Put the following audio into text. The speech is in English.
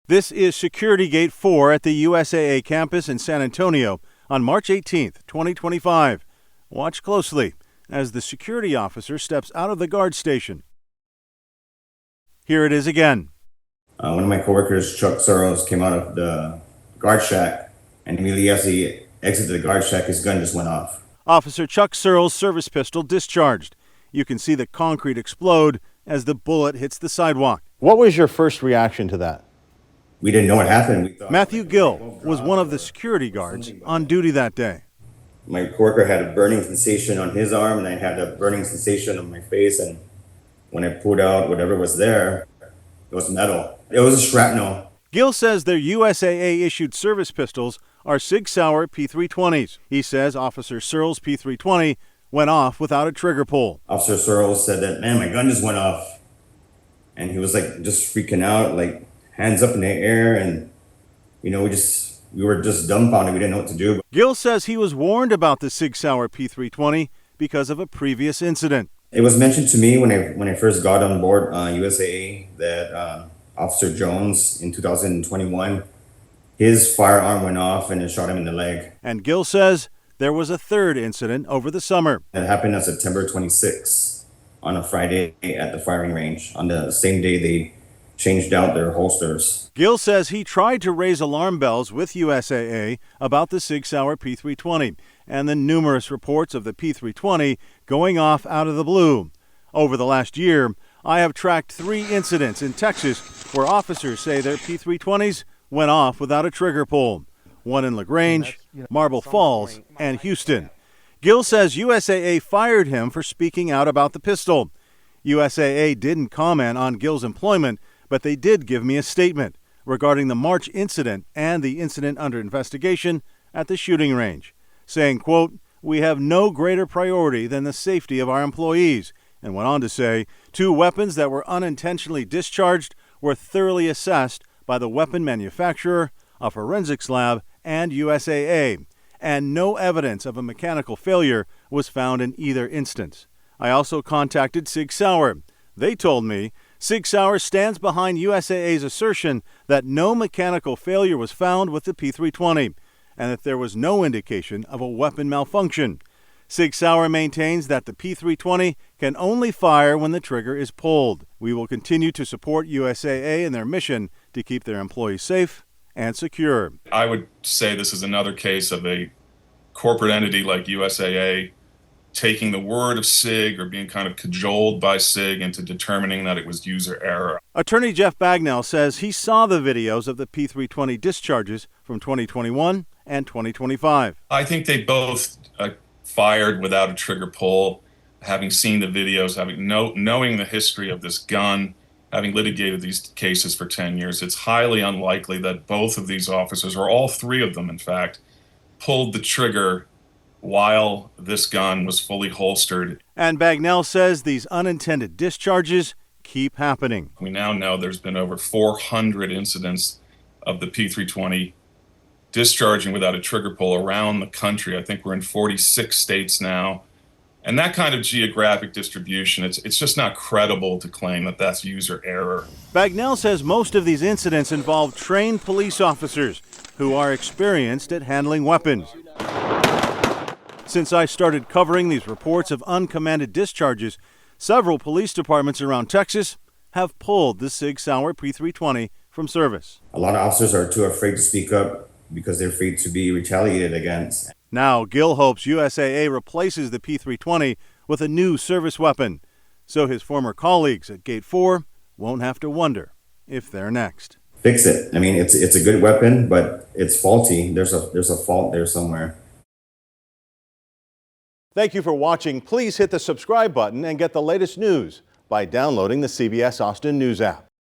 This is Security Gate 4 at the USAA campus in San Antonio on March 18th, 2025. Watch closely as the security officer steps out of the guard station. Here it is again. One of my coworkers, Chuck Sauer, came out of the guard shack, and immediately as he exited the guard shack, his gun just went off. Officer Chuck Searle's service pistol discharged. You can see the concrete explode as the bullet hits the sidewalk. What was your first reaction to that? We didn't know what happened. We thought Matthew Gill was one of the security guards on duty that day. My coworker had a burning sensation on his arm, and I had a burning sensation on my face. And when I pulled out whatever was there, it was metal. It was a shrapnel. Gill says their USAA-issued service pistols are SIG Sauer P320s. He says Officer Searle's P320 went off without a trigger pull. Officer Searle said that, man, my gun just went off. And he was like just freaking out, like hands up in the air. And, you know, we were just dumbfounded. We didn't know what to do. Gill says he was warned about the SIG Sauer P320 because of a previous incident. It was mentioned to me when I first got on board USAA that Officer Jones in 2021, his firearm went off and it shot him in the leg. And Gill says there was a third incident over the summer. It happened on September 26th on a Friday at the firing range. On the same day they changed out their holsters. Gill says he tried to raise alarm bells with USAA about the SIG Sauer P320 and the numerous reports of the P320 going off out of the blue. Over the last year, I have tracked 3 incidents in Texas where officers say their P320s went off without a trigger pull. One in LaGrange, Marble Falls, and Houston. Gill says USAA fired him for speaking out about the pistol. USAA didn't comment on Gill's employment, but they did give me a statement regarding the March incident and the incident under investigation at the shooting range, saying, quote, "We have no greater priority than the safety of our employees," and went on to say 2 weapons that were unintentionally discharged were thoroughly assessed by the weapon manufacturer, a forensics lab, and USAA, and no evidence of a mechanical failure was found in either instance. I also contacted SIG Sauer. They told me SIG Sauer stands behind USAA's assertion that no mechanical failure was found with the P320 and that there was no indication of a weapon malfunction. SIG Sauer maintains that the P320 can only fire when the trigger is pulled. We will continue to support USAA in their mission to keep their employees safe and secure. I would say this is another case of a corporate entity like USAA taking the word of SIG or being kind of cajoled by SIG into determining that it was user error. Attorney Jeff Bagnell says he saw the videos of the P320 discharges from 2021 and 2025. I think they both fired without a trigger pull. Having seen the videos, knowing the history of this gun, having litigated these cases for 10 years, it's highly unlikely that both of these officers, or all 3 of them in fact, pulled the trigger while this gun was fully holstered. And Bagnell says these unintended discharges keep happening. We now know there's been over 400 incidents of the P320 discharging without a trigger pull around the country. I think we're in 46 states now. And that kind of geographic distribution, it's just not credible to claim that that's user error. Bagnell says most of these incidents involve trained police officers who are experienced at handling weapons. Since I started covering these reports of uncommanded discharges, several police departments around Texas have pulled the SIG Sauer P320 from service. A lot of officers are too afraid to speak up because they're afraid to be retaliated against. Now, Gill hopes USAA replaces the P320 with a new service weapon, so his former colleagues at Gate 4 won't have to wonder if they're next. Fix it. I mean, it's a good weapon, but it's faulty. There's a fault there somewhere. Thank you for watching. Please hit the subscribe button and get the latest news by downloading the CBS Austin News app.